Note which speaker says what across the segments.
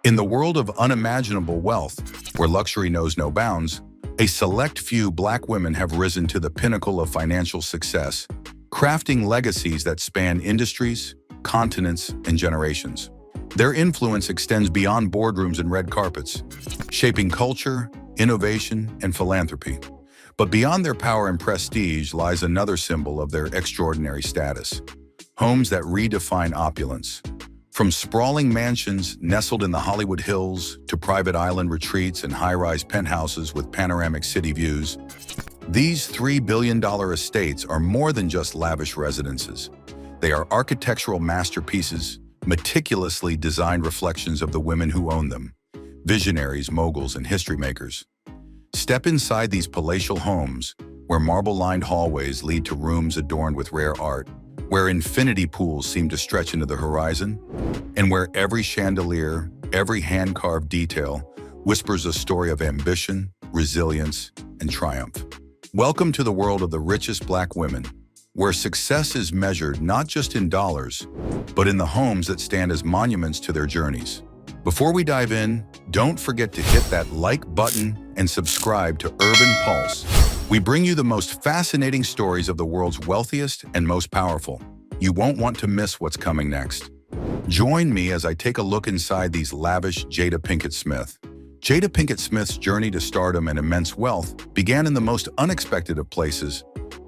Speaker 1: In the world of unimaginable wealth, where luxury knows no bounds, a select few Black women have risen to the pinnacle of financial success, crafting legacies that span industries, continents, and generations. Their influence extends beyond boardrooms and red carpets, shaping culture, innovation, and philanthropy. But beyond their power and prestige lies another symbol of their extraordinary status: homes that redefine opulence. From sprawling mansions nestled in the Hollywood Hills to private island retreats and high-rise penthouses with panoramic city views, these $3 billion estates are more than just lavish residences. They are architectural masterpieces, meticulously designed reflections of the women who own them, visionaries, moguls, and history makers. Step inside these palatial homes, where marble-lined hallways lead to rooms adorned with rare art, where infinity pools seem to stretch into the horizon, and where every chandelier, every hand-carved detail whispers a story of ambition, resilience, and triumph. Welcome to the world of the richest Black women, where success is measured not just in dollars, but in the homes that stand as monuments to their journeys. Before we dive in, don't forget to hit that like button and subscribe to Urban Pulse. We bring you the most fascinating stories of the world's wealthiest and most powerful. You won't want to miss what's coming next. Join me as I take a look inside these lavish Jada Pinkett Smith. Jada Pinkett Smith's journey to stardom and immense wealth began in the most unexpected of places,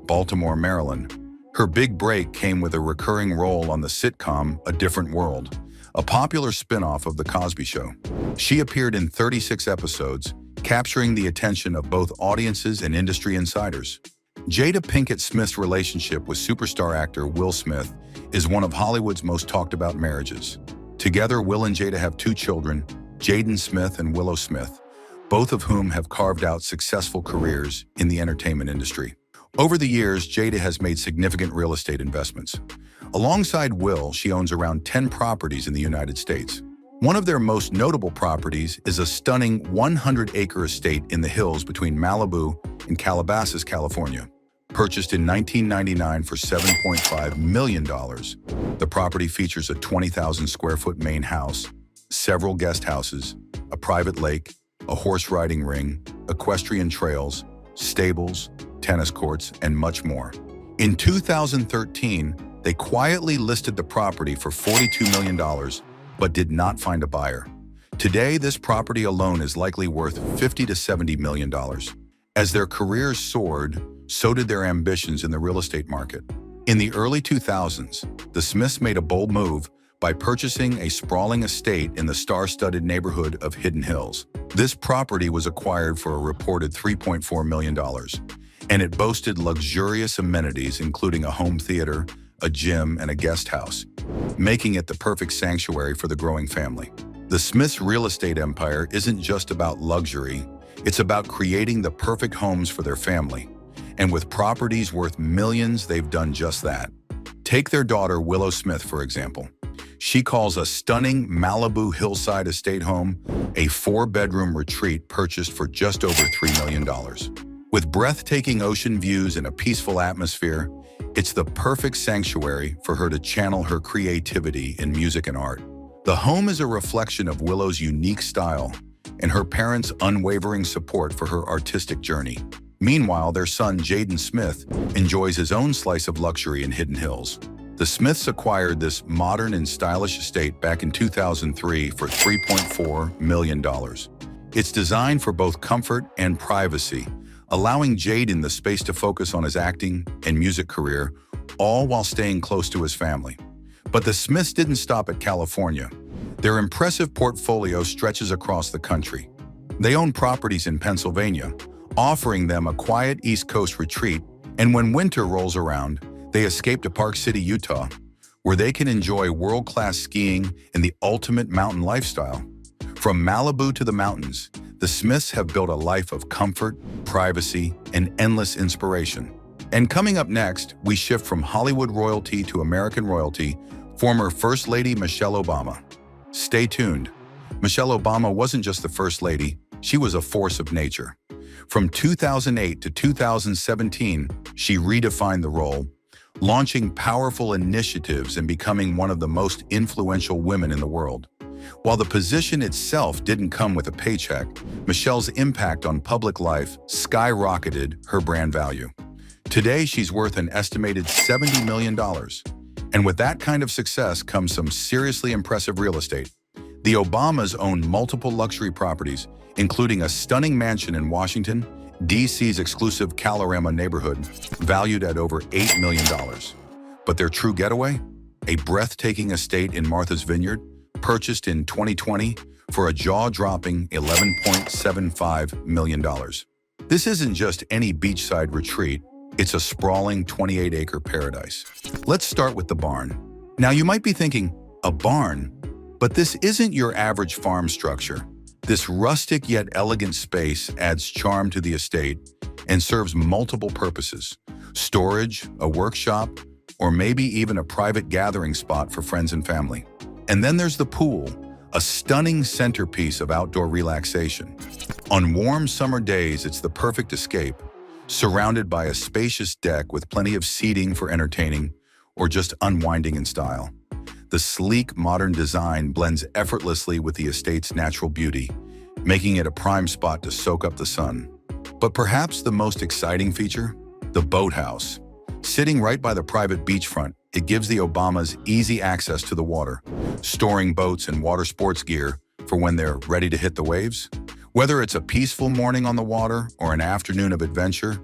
Speaker 1: Baltimore, Maryland. Her big break came with a recurring role on the sitcom A Different World, a popular spin-off of The Cosby Show. She appeared in 36 episodes, capturing the attention of both audiences and industry insiders. Jada Pinkett Smith's relationship with superstar actor Will Smith is one of Hollywood's most talked-about marriages. Together, Will and Jada have two children, Jaden Smith and Willow Smith, both of whom have carved out successful careers in the entertainment industry. Over the years, Jada has made significant real estate investments. Alongside Will, she owns around 10 properties in the United States. One of their most notable properties is a stunning 100-acre estate in the hills between Malibu and Calabasas, California. Purchased in 1999 for $7.5 million, the property features a 20,000-square-foot main house, several guest houses, a private lake, a horse riding ring, equestrian trails, stables, tennis courts, and much more. In 2013, they quietly listed the property for $42 million, but did not find a buyer. Today, this property alone is likely worth $50 to $70 million. As their careers soared, so did their ambitions in the real estate market. In the early 2000s, the Smiths made a bold move by purchasing a sprawling estate in the star-studded neighborhood of Hidden Hills. This property was acquired for a reported $3.4 million, and it boasted luxurious amenities including a home theater, a gym, and a guest house, making it the perfect sanctuary for the growing family. The Smiths' real estate empire isn't just about luxury, it's about creating the perfect homes for their family. And with properties worth millions, they've done just that. Take their daughter, Willow Smith, for example. She calls a stunning Malibu hillside estate home a 4-bedroom retreat purchased for just over $3 million. With breathtaking ocean views and a peaceful atmosphere, it's the perfect sanctuary for her to channel her creativity in music and art. The home is a reflection of Willow's unique style and her parents' unwavering support for her artistic journey. Meanwhile, their son, Jaden Smith, enjoys his own slice of luxury in Hidden Hills. The Smiths acquired this modern and stylish estate back in 2003 for $3.4 million. It's designed for both comfort and privacy, allowing Jaden the space to focus on his acting and music career, all while staying close to his family. But the Smiths didn't stop at California. Their impressive portfolio stretches across the country. They own properties in Pennsylvania, offering them a quiet East Coast retreat, and when winter rolls around, they escape to Park City, Utah, where they can enjoy world-class skiing and the ultimate mountain lifestyle. From Malibu to the mountains, the Smiths have built a life of comfort, privacy, and endless inspiration. And coming up next, we shift from Hollywood royalty to American royalty, former First Lady Michelle Obama. Stay tuned. Michelle Obama wasn't just the First Lady, she was a force of nature. From 2008 to 2017, she redefined the role, launching powerful initiatives and becoming one of the most influential women in the world. While the position itself didn't come with a paycheck, Michelle's impact on public life skyrocketed her brand value. Today, she's worth an estimated $70 million. And with that kind of success comes some seriously impressive real estate. The Obamas own multiple luxury properties, including a stunning mansion in Washington, D.C.'s exclusive Calorama neighborhood, valued at over $8 million. But their true getaway? A breathtaking estate in Martha's Vineyard, purchased in 2020 for a jaw-dropping $11.75 million. This isn't just any beachside retreat, it's a sprawling 28-acre paradise. Let's start with the barn. Now you might be thinking, a barn? But this isn't your average farm structure. This rustic yet elegant space adds charm to the estate and serves multiple purposes: storage, a workshop, or maybe even a private gathering spot for friends and family. And then there's the pool, a stunning centerpiece of outdoor relaxation. On warm summer days, it's the perfect escape, surrounded by a spacious deck with plenty of seating for entertaining or just unwinding in style. The sleek, modern design blends effortlessly with the estate's natural beauty, making it a prime spot to soak up the sun. But perhaps the most exciting feature? The boathouse. Sitting right by the private beachfront, it gives the Obamas easy access to the water, storing boats and water sports gear for when they're ready to hit the waves. Whether it's a peaceful morning on the water or an afternoon of adventure,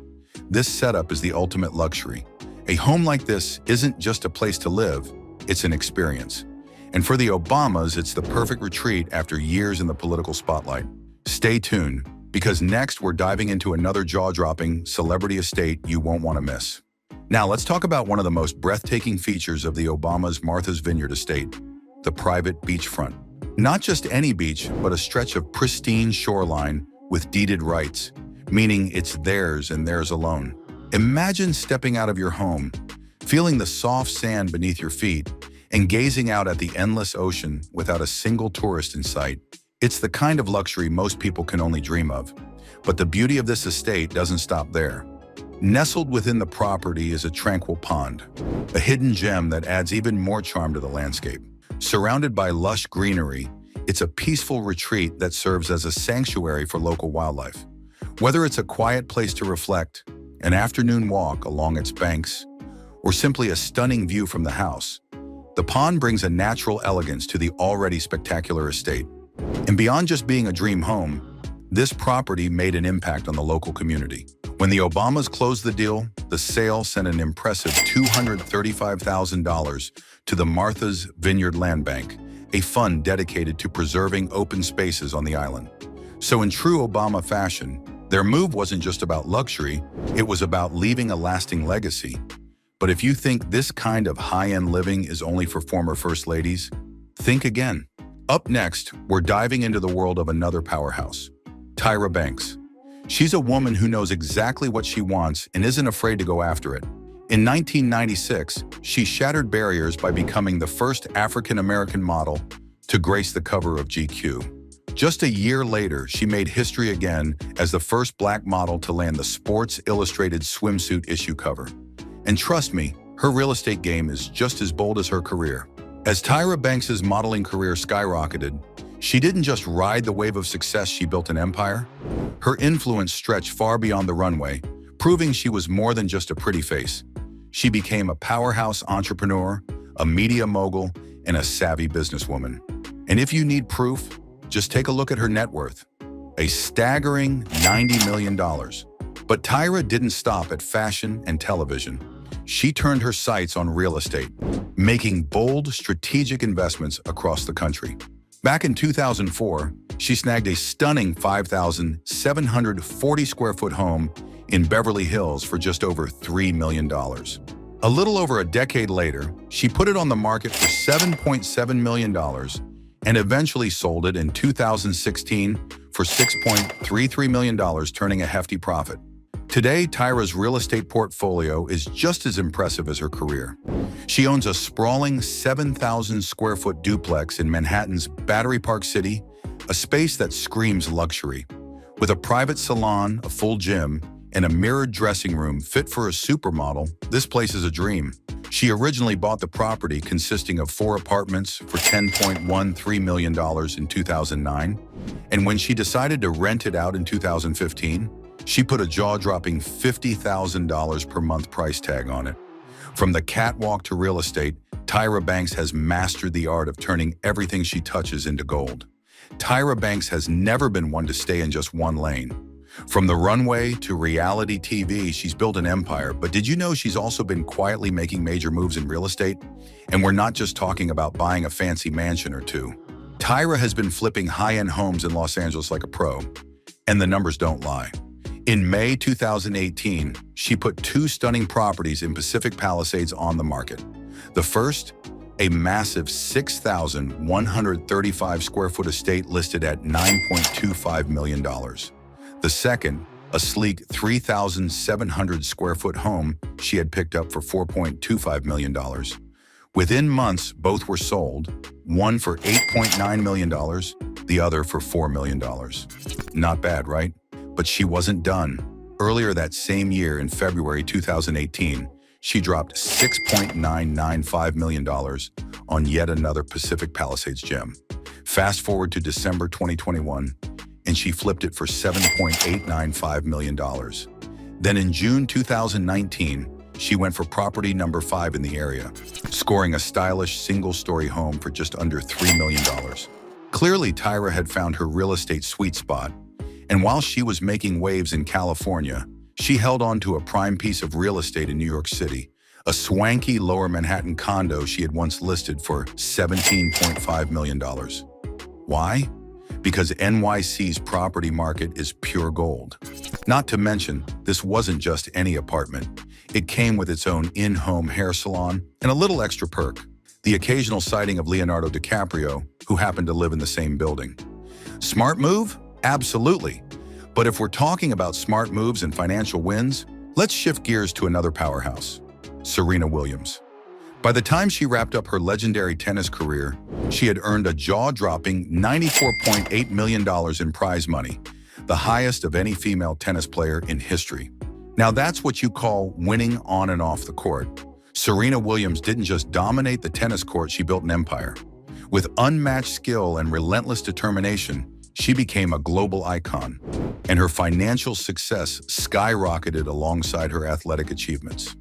Speaker 1: this setup is the ultimate luxury. A home like this isn't just a place to live, it's an experience. And for the Obamas, it's the perfect retreat after years in the political spotlight. Stay tuned, because next we're diving into another jaw-dropping celebrity estate you won't want to miss. Now let's talk about one of the most breathtaking features of the Obamas' Martha's Vineyard estate, the private beachfront. Not just any beach, but a stretch of pristine shoreline with deeded rights, meaning it's theirs and theirs alone. Imagine stepping out of your home, feeling the soft sand beneath your feet, and gazing out at the endless ocean without a single tourist in sight. It's the kind of luxury most people can only dream of. But the beauty of this estate doesn't stop there. Nestled within the property is a tranquil pond, a hidden gem that adds even more charm to the landscape. Surrounded by lush greenery, it's a peaceful retreat that serves as a sanctuary for local wildlife. Whether it's a quiet place to reflect, an afternoon walk along its banks, or simply a stunning view from the house, the pond brings a natural elegance to the already spectacular estate. And beyond just being a dream home, this property made an impact on the local community. When the Obamas closed the deal, the sale sent an impressive $235,000 to the Martha's Vineyard Land Bank, a fund dedicated to preserving open spaces on the island. So in true Obama fashion, their move wasn't just about luxury, it was about leaving a lasting legacy. But if you think this kind of high-end living is only for former First Ladies, think again. Up next, we're diving into the world of another powerhouse, Tyra Banks. She's a woman who knows exactly what she wants and isn't afraid to go after it. In 1996, she shattered barriers by becoming the first African-American model to grace the cover of GQ. Just a year later, she made history again as the first Black model to land the Sports Illustrated swimsuit issue cover. And trust me, her real estate game is just as bold as her career. As Tyra Banks' modeling career skyrocketed, she didn't just ride the wave of success, she built an empire. Her influence stretched far beyond the runway, proving she was more than just a pretty face. She became a powerhouse entrepreneur, a media mogul, and a savvy businesswoman. And if you need proof, just take a look at her net worth, a staggering $90 million. But Tyra didn't stop at fashion and television. She turned her sights on real estate, making bold, strategic investments across the country. Back in 2004, she snagged a stunning 5,740 square foot home in Beverly Hills for just over $3 million. A little over a decade later, she put it on the market for $7.7 million and eventually sold it in 2016 for $6.33 million, turning a hefty profit. Today, Tyra's real estate portfolio is just as impressive as her career. She owns a sprawling 7,000 square foot duplex in Manhattan's Battery Park City, a space that screams luxury. With a private salon, a full gym, and a mirrored dressing room fit for a supermodel, this place is a dream. She originally bought the property consisting of 4 apartments for $10.13 million in 2009, and when she decided to rent it out in 2015, she put a jaw-dropping $50,000 per month price tag on it. From the catwalk to real estate, Tyra Banks has mastered the art of turning everything she touches into gold. Tyra Banks has never been one to stay in just one lane. From the runway to reality TV, she's built an empire, but did you know she's also been quietly making major moves in real estate? And we're not just talking about buying a fancy mansion or two. Tyra has been flipping high-end homes in Los Angeles like a pro, and the numbers don't lie. In May 2018, she put 2 stunning properties in Pacific Palisades on the market. The first, a massive 6,135 square foot estate listed at $9.25 million. The second, a sleek 3,700 square foot home she had picked up for $4.25 million. Within months, both were sold, one for $8.9 million, the other for $4 million. Not bad, right? But she wasn't done. Earlier that same year, in February 2018, she dropped $6.995 million on yet another Pacific Palisades gem. Fast forward to December 2021, and she flipped it for $7.895 million. Then in June 2019, she went for property number 5 in the area, scoring a stylish single-story home for just under $3 million. Clearly, Tyra had found her real estate sweet spot, and while she was making waves in California, she held on to a prime piece of real estate in New York City, a swanky Lower Manhattan condo she had once listed for $17.5 million. Why? Because NYC's property market is pure gold. Not to mention, this wasn't just any apartment. It came with its own in-home hair salon and a little extra perk, the occasional sighting of Leonardo DiCaprio, who happened to live in the same building. Smart move? Absolutely. But if we're talking about smart moves and financial wins, let's shift gears to another powerhouse, Serena Williams. By the time she wrapped up her legendary tennis career, she had earned a jaw-dropping $94.8 million in prize money, the highest of any female tennis player in history. Now that's what you call winning on and off the court. Serena Williams didn't just dominate the tennis court, she built an empire. With unmatched skill and relentless determination, she became a global icon, and her financial success skyrocketed alongside her athletic achievements.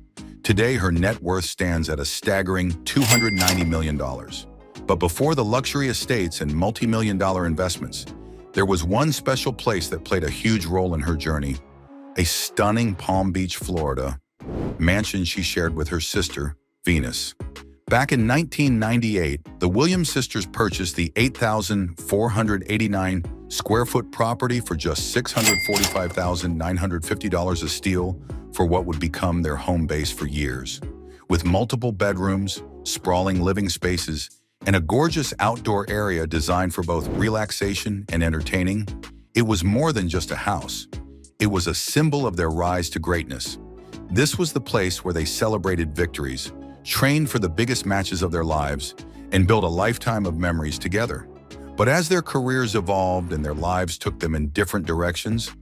Speaker 1: Today, her net worth stands at a staggering $290 million. But before the luxury estates and multi-million-dollar investments, there was one special place that played a huge role in her journey, a stunning Palm Beach, Florida, mansion she shared with her sister, Venus. Back in 1998, the Williams sisters purchased the 8,489 square foot property for just $645,950 a steal for what would become their home base for years. With multiple bedrooms, sprawling living spaces, and a gorgeous outdoor area designed for both relaxation and entertaining, it was more than just a house. It was a symbol of their rise to greatness. This was the place where they celebrated victories, trained for the biggest matches of their lives, and built a lifetime of memories together. But as their careers evolved and their lives took them in different directions,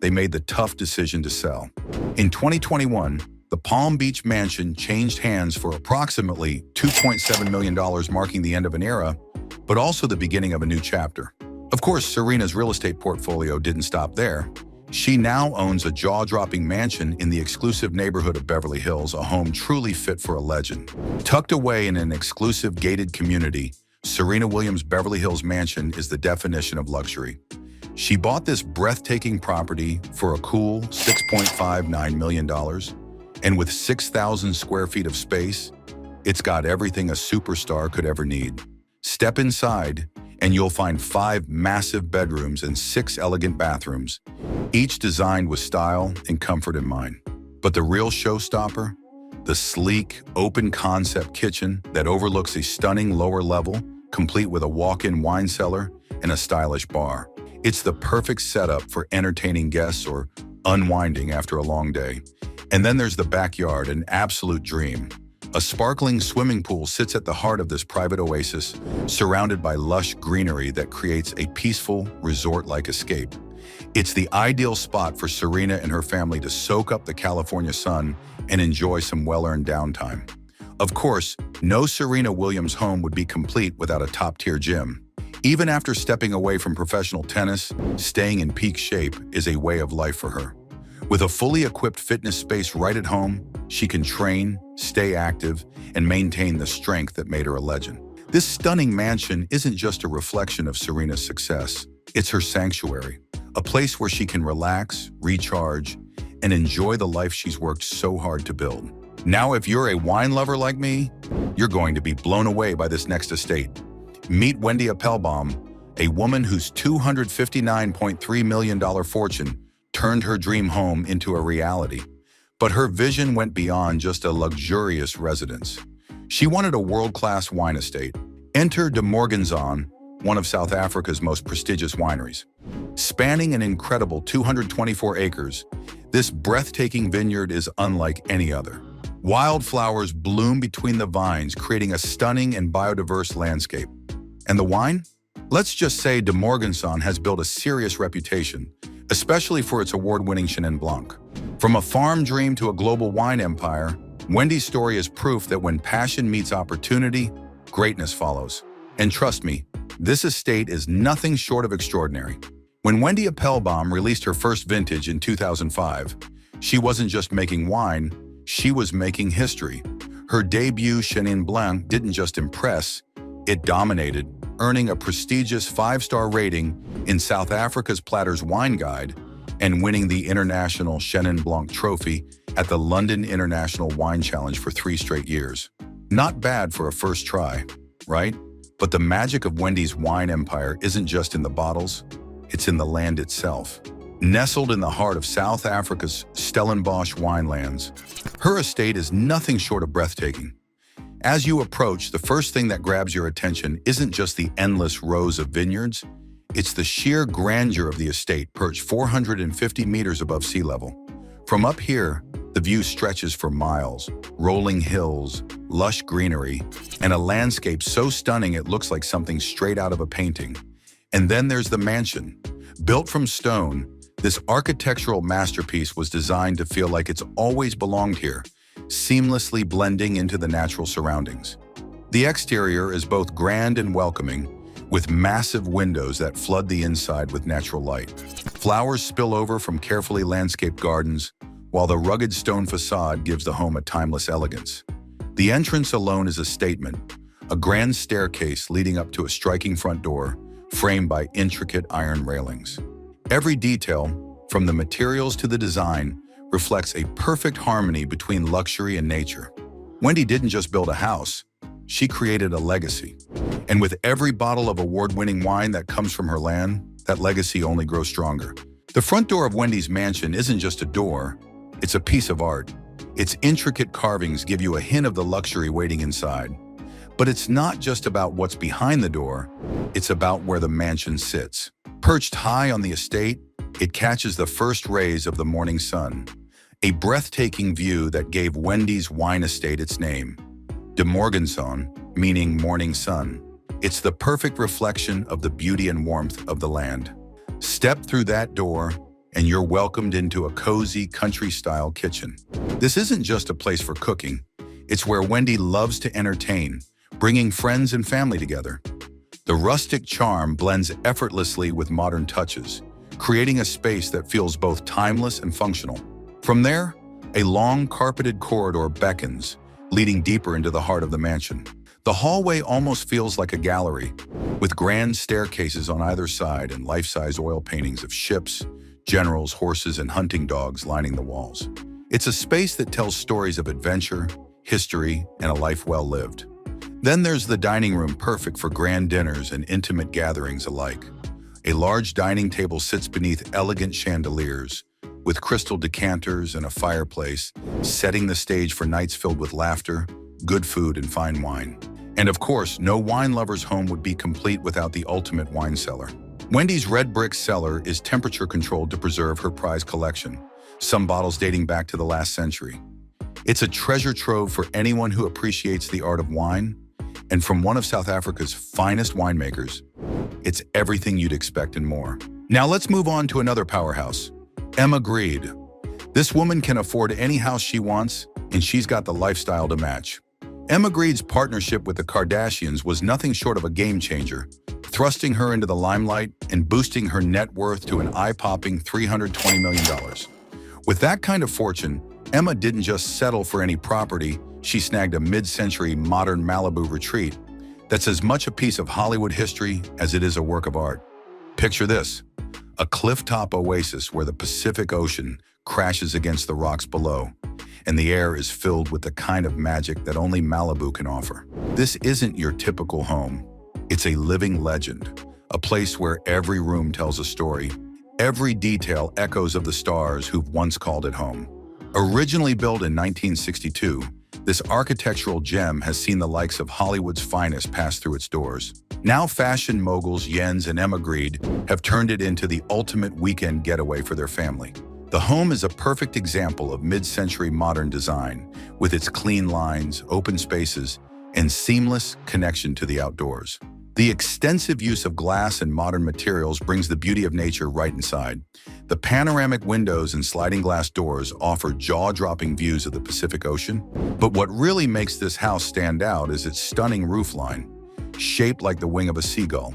Speaker 1: they made the tough decision to sell. In 2021, the Palm Beach mansion changed hands for approximately $2.7 million, marking the end of an era, but also the beginning of a new chapter. Of course, Serena's real estate portfolio didn't stop there. She now owns a jaw-dropping mansion in the exclusive neighborhood of Beverly Hills, a home truly fit for a legend. Tucked away in an exclusive gated community, Serena Williams' Beverly Hills mansion is the definition of luxury. She bought this breathtaking property for a cool $6.59 million, and with 6,000 square feet of space, it's got everything a superstar could ever need. Step inside, and you'll find 5 massive bedrooms and 6 elegant bathrooms, each designed with style and comfort in mind. But the real showstopper? The sleek, open-concept kitchen that overlooks a stunning lower level, complete with a walk-in wine cellar and a stylish bar. It's the perfect setup for entertaining guests or unwinding after a long day. And then there's the backyard, an absolute dream. A sparkling swimming pool sits at the heart of this private oasis, surrounded by lush greenery that creates a peaceful, resort-like escape. It's the ideal spot for Serena and her family to soak up the California sun and enjoy some well-earned downtime. Of course, no Serena Williams home would be complete without a top-tier gym. Even after stepping away from professional tennis, staying in peak shape is a way of life for her. With a fully equipped fitness space right at home, she can train, stay active, and maintain the strength that made her a legend. This stunning mansion isn't just a reflection of Serena's success. It's her sanctuary, a place where she can relax, recharge, and enjoy the life she's worked so hard to build. Now, if you're a wine lover like me, you're going to be blown away by this next estate. Meet Wendy Appelbaum, a woman whose $259.3 million fortune turned her dream home into a reality. But her vision went beyond just a luxurious residence. She wanted a world-class wine estate. Enter De Morganson, one of South Africa's most prestigious wineries. Spanning an incredible 224 acres, this breathtaking vineyard is unlike any other. Wildflowers bloom between the vines, creating a stunning and biodiverse landscape. And the wine? Let's just say De Morganson has built a serious reputation, especially for its award-winning Chenin Blanc. From a farm dream to a global wine empire, Wendy's story is proof that when passion meets opportunity, greatness follows. And trust me, this estate is nothing short of extraordinary. When Wendy Appelbaum released her first vintage in 2005, she wasn't just making wine, she was making history. Her debut Chenin Blanc didn't just impress, it dominated, earning a prestigious 5-star rating in South Africa's Platter's Wine Guide and winning the International Chenin Blanc Trophy at the London International Wine Challenge for 3 straight years. Not bad for a first try, right? But the magic of Wendy's wine empire isn't just in the bottles, it's in the land itself. Nestled in the heart of South Africa's Stellenbosch winelands, her estate is nothing short of breathtaking. As you approach, the first thing that grabs your attention isn't just the endless rows of vineyards, it's the sheer grandeur of the estate perched 450 meters above sea level. From up here, the view stretches for miles, rolling hills, lush greenery, and a landscape so stunning it looks like something straight out of a painting. And then there's the mansion. Built from stone, this architectural masterpiece was designed to feel like it's always belonged here, seamlessly blending into the natural surroundings. The exterior is both grand and welcoming, with massive windows that flood the inside with natural light. Flowers spill over from carefully landscaped gardens, while the rugged stone facade gives the home a timeless elegance. The entrance alone is a statement, a grand staircase leading up to a striking front door, framed by intricate iron railings. Every detail, from the materials to the design, reflects a perfect harmony between luxury and nature. Wendy didn't just build a house, she created a legacy. And with every bottle of award-winning wine that comes from her land, that legacy only grows stronger. The front door of Wendy's mansion isn't just a door, it's a piece of art. Its intricate carvings give you a hint of the luxury waiting inside. But it's not just about what's behind the door, it's about where the mansion sits. Perched high on the estate, it catches the first rays of the morning sun, a breathtaking view that gave Wendy's wine estate its name. De Morganson, meaning morning sun. It's the perfect reflection of the beauty and warmth of the land. Step through that door, and you're welcomed into a cozy country-style kitchen. This isn't just a place for cooking, it's where Wendy loves to entertain, bringing friends and family together. The rustic charm blends effortlessly with modern touches, creating a space that feels both timeless and functional. From there, a long carpeted corridor beckons, leading deeper into the heart of the mansion. The hallway almost feels like a gallery, with grand staircases on either side and life-size oil paintings of ships, generals, horses, and hunting dogs lining the walls. It's a space that tells stories of adventure, history, and a life well lived. Then there's the dining room, perfect for grand dinners and intimate gatherings alike. A large dining table sits beneath elegant chandeliers, with crystal decanters and a fireplace, setting the stage for nights filled with laughter, good food, and fine wine. And of course, no wine lover's home would be complete without the ultimate wine cellar. Wendy's red brick cellar is temperature controlled to preserve her prized collection, some bottles dating back to the last century. It's a treasure trove for anyone who appreciates the art of wine, and from one of South Africa's finest winemakers, it's everything you'd expect and more. Now let's move on to another powerhouse, Emma Grede. This woman can afford any house she wants, and she's got the lifestyle to match. Emma Grede's partnership with the Kardashians was nothing short of a game changer, thrusting her into the limelight and boosting her net worth to an eye-popping $320 million. With that kind of fortune, Emma didn't just settle for any property, she snagged a mid-century modern Malibu retreat that's as much a piece of Hollywood history as it is a work of art. Picture this, a cliff-top oasis where the Pacific Ocean crashes against the rocks below, and the air is filled with the kind of magic that only Malibu can offer. This isn't your typical home. It's a living legend, a place where every room tells a story, every detail echoes of the stars who've once called it home. Originally built in 1962, this architectural gem has seen the likes of Hollywood's finest pass through its doors. Now fashion moguls Jens and Emma Grede have turned it into the ultimate weekend getaway for their family. The home is a perfect example of mid-century modern design, with its clean lines, open spaces, and seamless connection to the outdoors. The extensive use of glass and modern materials brings the beauty of nature right inside. The panoramic windows and sliding glass doors offer jaw-dropping views of the Pacific Ocean. But what really makes this house stand out is its stunning roofline, shaped like the wing of a seagull.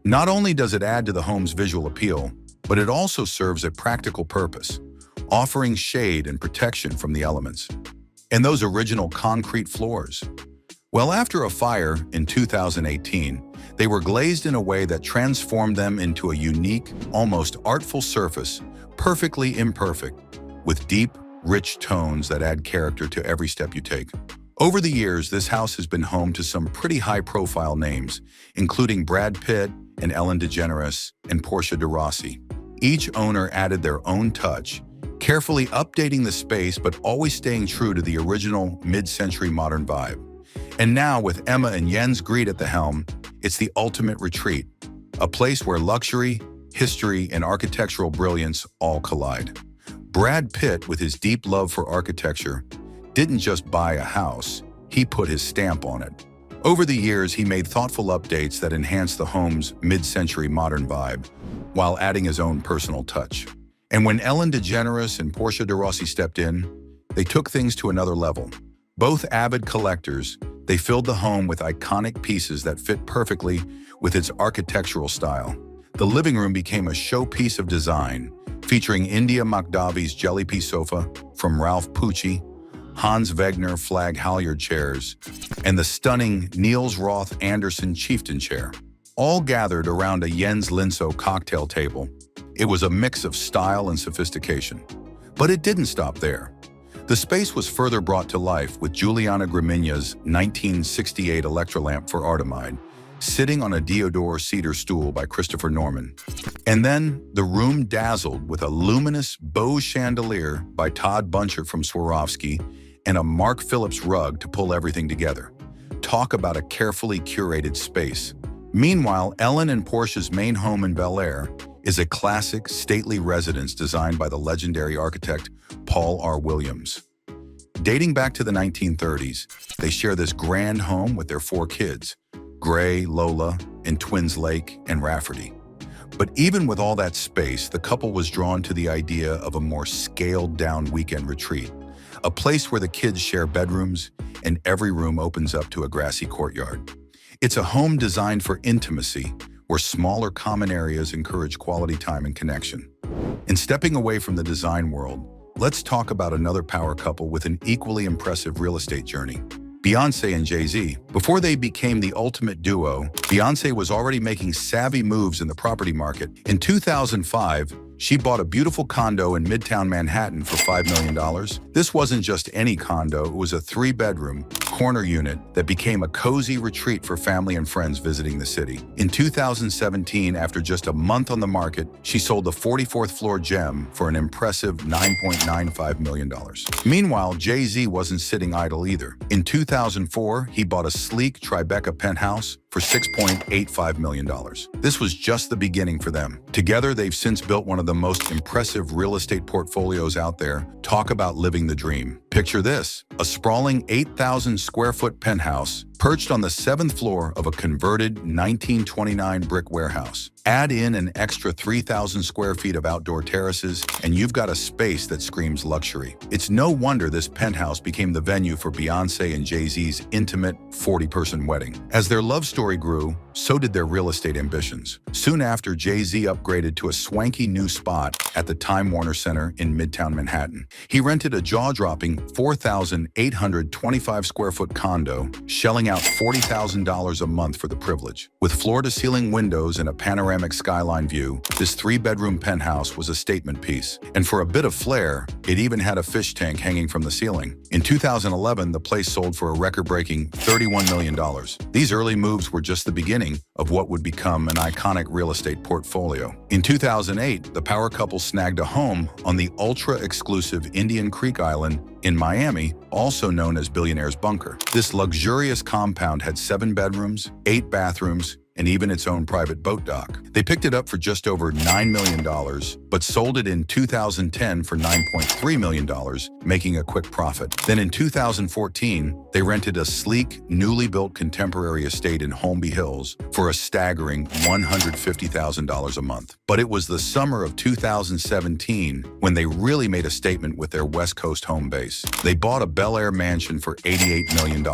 Speaker 1: Not only does it add to the home's visual appeal, but it also serves a practical purpose, offering shade and protection from the elements. And those original concrete floors? Well, after a fire in 2018, they were glazed in a way that transformed them into a unique, almost artful surface, perfectly imperfect, with deep, rich tones that add character to every step you take. Over the years, this house has been home to some pretty high-profile names, including Brad Pitt and Ellen DeGeneres and Portia de Rossi. Each owner added their own touch, carefully updating the space but always staying true to the original mid-century modern vibe. And now, with Emma and Jens Grede at the helm, it's the ultimate retreat, a place where luxury, history, and architectural brilliance all collide. Brad Pitt, with his deep love for architecture, didn't just buy a house, he put his stamp on it. Over the years, he made thoughtful updates that enhanced the home's mid-century modern vibe, while adding his own personal touch. And when Ellen DeGeneres and Portia de Rossi stepped in, they took things to another level. Both avid collectors, they filled the home with iconic pieces that fit perfectly with its architectural style. The living room became a showpiece of design, featuring India Makdavi's Jellypea sofa from Ralph Pucci, Hans Wegner flag halyard chairs, and the stunning Niels Roth Anderson chieftain chair, all gathered around a Jens Linso cocktail table. It was a mix of style and sophistication. But it didn't stop there. The space was further brought to life with Juliana Gramigna's 1968 Electrolamp for Artemide, sitting on a deodar cedar stool by Christopher Norman. And then the room dazzled with a luminous Bose chandelier by Todd Buncher from Swarovski and a Mark Phillips rug to pull everything together. Talk about a carefully curated space. Meanwhile, Ellen and Portia's main home in Bel Air is a classic, stately residence designed by the legendary architect Paul R. Williams. Dating back to the 1930s, they share this grand home with their 4 kids, Gray, Lola, and twins Lake and Rafferty. But even with all that space, the couple was drawn to the idea of a more scaled-down weekend retreat, a place where the kids share bedrooms and every room opens up to a grassy courtyard. It's a home designed for intimacy, where smaller common areas encourage quality time and connection. In stepping away from the design world, let's talk about another power couple with an equally impressive real estate journey. Beyonce and Jay-Z. Before they became the ultimate duo, Beyonce was already making savvy moves in the property market. In 2005, she bought a beautiful condo in Midtown Manhattan for $5 million. This wasn't just any condo, it was a 3-bedroom, corner unit that became a cozy retreat for family and friends visiting the city. In 2017, after just a month on the market, she sold the 44th floor gem for an impressive $9.95 million. Meanwhile, Jay-Z wasn't sitting idle either. In 2004, he bought a sleek Tribeca penthouse for $6.85 million. This was just the beginning for them. Together, they've since built one of the most impressive real estate portfolios out there. Talk about living the dream. Picture this, a sprawling 8,000 square foot penthouse perched on the 7th floor of a converted 1929 brick warehouse. Add in an extra 3,000 square feet of outdoor terraces, and you've got a space that screams luxury. It's no wonder this penthouse became the venue for Beyonce and Jay-Z's intimate 40-person wedding. As their love story grew, so did their real estate ambitions. Soon after, Jay-Z upgraded to a swanky new spot at the Time Warner Center in Midtown Manhattan. He rented a jaw-dropping 4,825 square foot condo, shelling out $40,000 a month for the privilege. With floor-to-ceiling windows and a panoramic skyline view, this 3-bedroom penthouse was a statement piece. And for a bit of flair, it even had a fish tank hanging from the ceiling. In 2011, the place sold for a record-breaking $31 million. These early moves were just the beginning of what would become an iconic real estate portfolio. In 2008, the power couple snagged a home on the ultra-exclusive Indian Creek Island in Miami, also known as Billionaires Bunker. This luxurious compound had 7 bedrooms, 8 bathrooms, and even its own private boat dock. They picked it up for just over $9 million, but sold it in 2010 for $9.3 million, making a quick profit. Then in 2014, they rented a sleek, newly built contemporary estate in Beverly Hills for a staggering $150,000 a month. But it was the summer of 2017 when they really made a statement with their West Coast home base. They bought a Bel Air mansion for $88 million.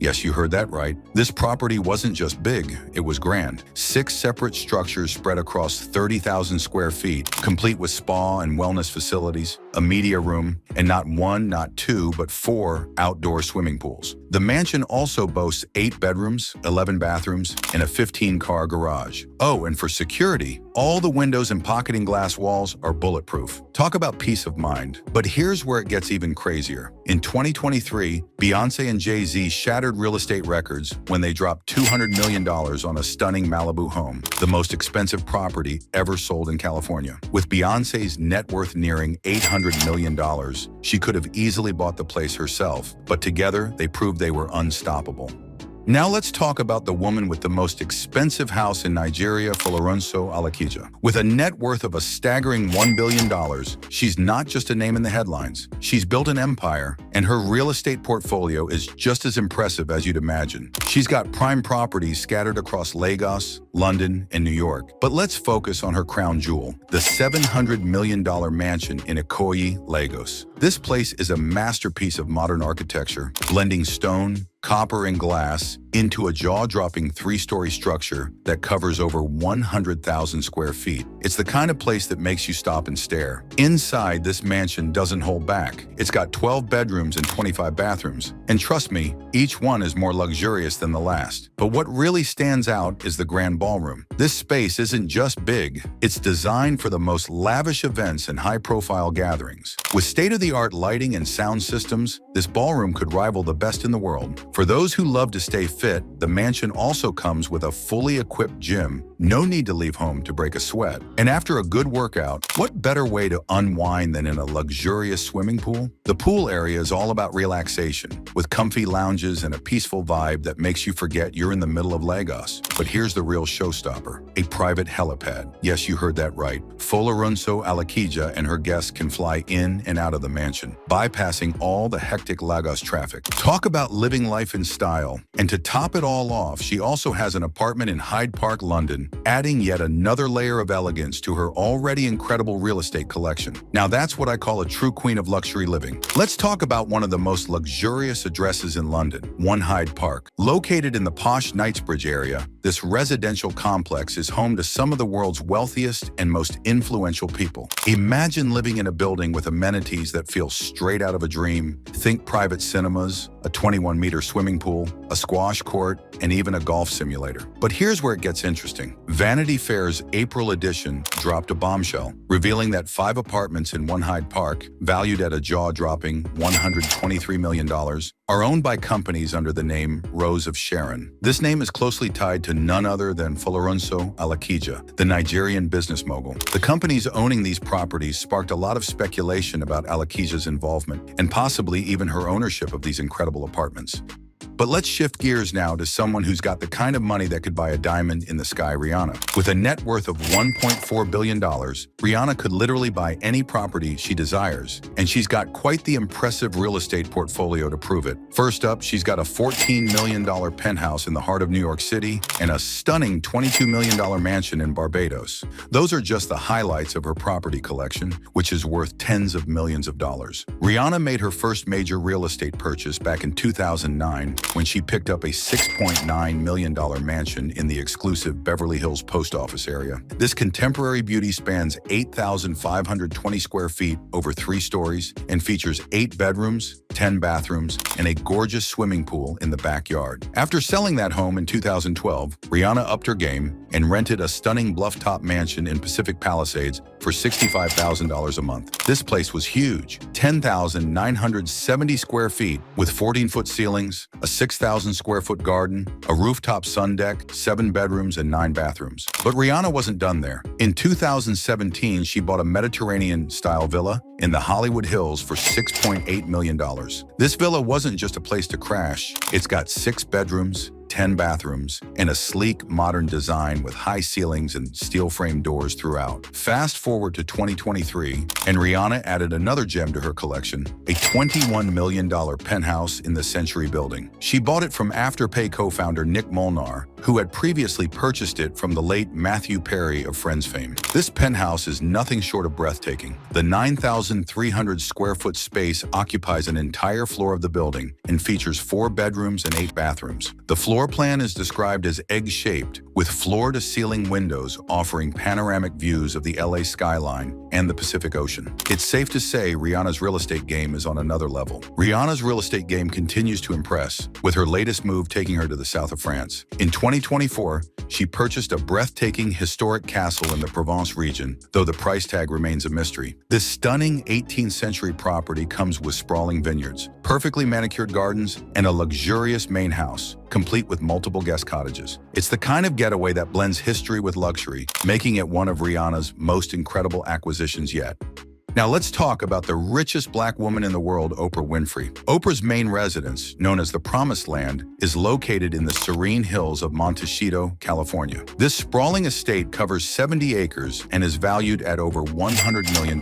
Speaker 1: Yes, you heard that right. This property wasn't just big, it was grand. 6 separate structures spread across 30,000 square feet, complete with spa and wellness facilities, a media room, and not 1, not 2, but 4 outdoor swimming pools. The mansion also boasts 8 bedrooms, 11 bathrooms, and a 15-car garage. Oh, and for security, all the windows and pocketing glass walls are bulletproof. Talk about peace of mind. But here's where it gets even crazier. In 2023, Beyonce and Jay-Z shattered real estate records when they dropped $200 million on a stunning Malibu home, the most expensive property ever sold in California. With Beyonce's net worth nearing $800 million, she could have easily bought the place herself, but together they proved they were unstoppable. Now let's talk about the woman with the most expensive house in Nigeria, Folorunsho Alakija. With a net worth of a staggering $1 billion, she's not just a name in the headlines. She's built an empire, and her real estate portfolio is just as impressive as you'd imagine. She's got prime properties scattered across Lagos, London, and New York. But let's focus on her crown jewel, the $700 million mansion in Ikoyi, Lagos. This place is a masterpiece of modern architecture, blending stone, copper, and glass into a jaw-dropping 3-story structure that covers over 100,000 square feet. It's the kind of place that makes you stop and stare. Inside, this mansion doesn't hold back. It's got 12 bedrooms and 25 bathrooms. And trust me, each one is more luxurious than the last. But what really stands out is the grand ballroom. This space isn't just big, it's designed for the most lavish events and high-profile gatherings. With state-of-the-art lighting and sound systems, this ballroom could rival the best in the world. For those who love to stay fit, the mansion also comes with a fully equipped gym. No need to leave home to break a sweat. And after a good workout, what better way to unwind than in a luxurious swimming pool? The pool area is all about relaxation, with comfy lounges and a peaceful vibe that makes you forget you're in the middle of Lagos. But here's the real showstopper, a private helipad. Yes, you heard that right. Folorunsho Alakija and her guests can fly in and out of the mansion, bypassing all the hectic Lagos traffic. Talk about living life in style. And to top it all off, she also has an apartment in Hyde Park, London, adding yet another layer of elegance to her already incredible real estate collection. Now that's what I call a true queen of luxury living. Let's talk about one of the most luxurious addresses in London, 1 Hyde Park. Located in the posh Knightsbridge area, this residential complex is home to some of the world's wealthiest and most influential people. Imagine living in a building with amenities that feel straight out of a dream. Think private cinemas, a 21-meter swimming pool, a squash court, and even a golf simulator. But here's where it gets interesting. Vanity Fair's April edition dropped a bombshell, revealing that 5 apartments in 1 Hyde Park, valued at a jaw-dropping $123 million, are owned by companies under the name Rose of Sharon. This name is closely tied to none other than Folorunsho Alakija, the Nigerian business mogul. The companies owning these properties sparked a lot of speculation about Alakija's involvement and possibly even her ownership of these incredible apartments. But let's shift gears now to someone who's got the kind of money that could buy a diamond in the sky, Rihanna. With a net worth of $1.4 billion, Rihanna could literally buy any property she desires, and she's got quite the impressive real estate portfolio to prove it. First up, she's got a $14 million penthouse in the heart of New York City and a stunning $22 million mansion in Barbados. Those are just the highlights of her property collection, which is worth tens of millions of dollars. Rihanna made her first major real estate purchase back in 2009 when she picked up a $6.9 million mansion in the exclusive Beverly Hills post office area. This contemporary beauty spans 8,520 square feet over 3 stories and features 8 bedrooms, 10 bathrooms, and a gorgeous swimming pool in the backyard. After selling that home in 2012, Rihanna upped her game and rented a stunning bluff-top mansion in Pacific Palisades for $65,000 a month. This place was huge, 10,970 square feet with 14-foot ceilings, a 6,000 square foot garden, a rooftop sun deck, 7 bedrooms, and 9 bathrooms. But Rihanna wasn't done there. In 2017, she bought a Mediterranean-style villa in the Hollywood Hills for $6.8 million. This villa wasn't just a place to crash. It's got 6 bedrooms, 10 bathrooms, and a sleek, modern design with high ceilings and steel-framed doors throughout. Fast forward to 2023, and Rihanna added another gem to her collection, a $21 million penthouse in the Century Building. She bought it from Afterpay co-founder Nick Molnar, who had previously purchased it from the late Matthew Perry of Friends fame. This penthouse is nothing short of breathtaking. The 9,300 square foot space occupies an entire floor of the building and features 4 bedrooms and 8 bathrooms. The floor plan is described as egg-shaped, with floor-to-ceiling windows offering panoramic views of the LA skyline and the Pacific Ocean. It's safe to say Rihanna's real estate game is on another level. Rihanna's real estate game continues to impress, with her latest move taking her to the south of France. In 2024, she purchased a breathtaking historic castle in the Provence region, though the price tag remains a mystery. This stunning 18th century property comes with sprawling vineyards, perfectly manicured gardens, and a luxurious main house, complete with multiple guest cottages. It's the kind of getaway that blends history with luxury, making it one of Rihanna's most incredible acquisitions yet. Now let's talk about the richest black woman in the world, Oprah Winfrey. Oprah's main residence, known as the Promised Land, is located in the serene hills of Montecito, California. This sprawling estate covers 70 acres and is valued at over $100 million.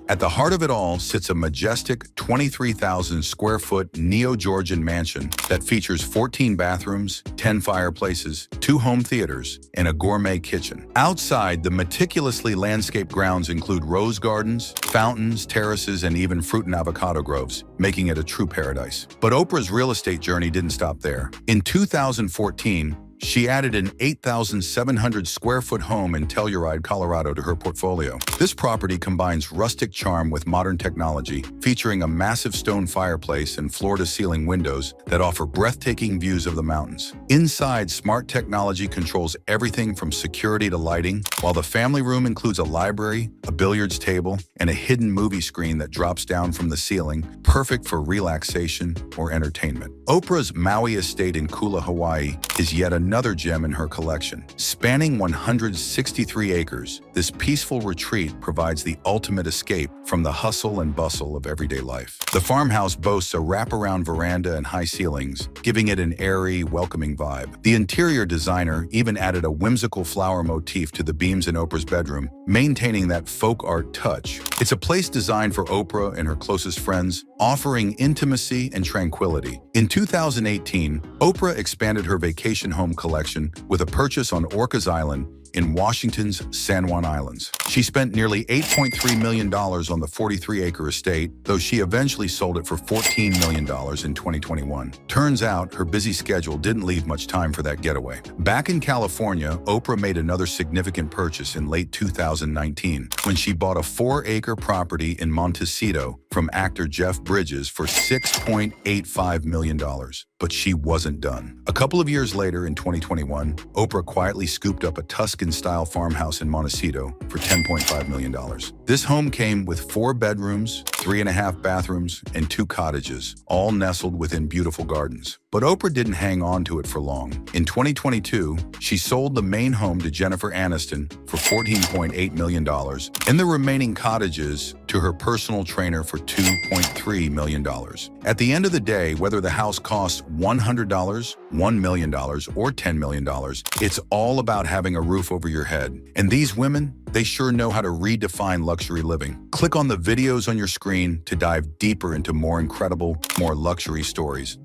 Speaker 1: At the heart of it all sits a majestic 23,000 square foot neo-Georgian mansion that features 14 bathrooms, 10 fireplaces, 2 home theaters, and a gourmet kitchen. Outside, the meticulously landscaped grounds include rose gardens, fountains, terraces, and even fruit and avocado groves, making it a true paradise. But Oprah's real estate journey didn't stop there. In 2014, she added an 8,700 square foot home in Telluride, Colorado to her portfolio. This property combines rustic charm with modern technology, featuring a massive stone fireplace and floor-to-ceiling windows that offer breathtaking views of the mountains. Inside, smart technology controls everything from security to lighting, while the family room includes a library, a billiards table, and a hidden movie screen that drops down from the ceiling, perfect for relaxation or entertainment. Oprah's Maui estate in Kula, Hawaii is yet another gem in her collection. Spanning 163 acres, this peaceful retreat provides the ultimate escape from the hustle and bustle of everyday life. The farmhouse boasts a wraparound veranda and high ceilings, giving it an airy, welcoming vibe. The interior designer even added a whimsical flower motif to the beams in Oprah's bedroom, maintaining that folk art touch. It's a place designed for Oprah and her closest friends, offering intimacy and tranquility. In 2018, Oprah expanded her vacation home collection with a purchase on Orcas Island in Washington's San Juan Islands. She spent nearly $8.3 million on the 43-acre estate, though she eventually sold it for $14 million in 2021. Turns out, her busy schedule didn't leave much time for that getaway. Back in California, Oprah made another significant purchase in late 2019 when she bought a 4-acre property in Montecito from actor Jeff Bridges for $6.85 million. But she wasn't done. A couple of years later, in 2021, Oprah quietly scooped up a Tuscan-style farmhouse in Montecito for $10.5 million. This home came with 4 bedrooms, 3.5 bathrooms, and 2 cottages, all nestled within beautiful gardens. But Oprah didn't hang on to it for long. In 2022, she sold the main home to Jennifer Aniston for $14.8 million, and the remaining cottages to her personal trainer for $2.3 million. At the end of the day, whether the house costs $100, $1 million, or $10 million, it's all about having a roof over your head. And these women, they sure know how to redefine luxury living. Click on the videos on your screen to dive deeper into more incredible, more luxury stories.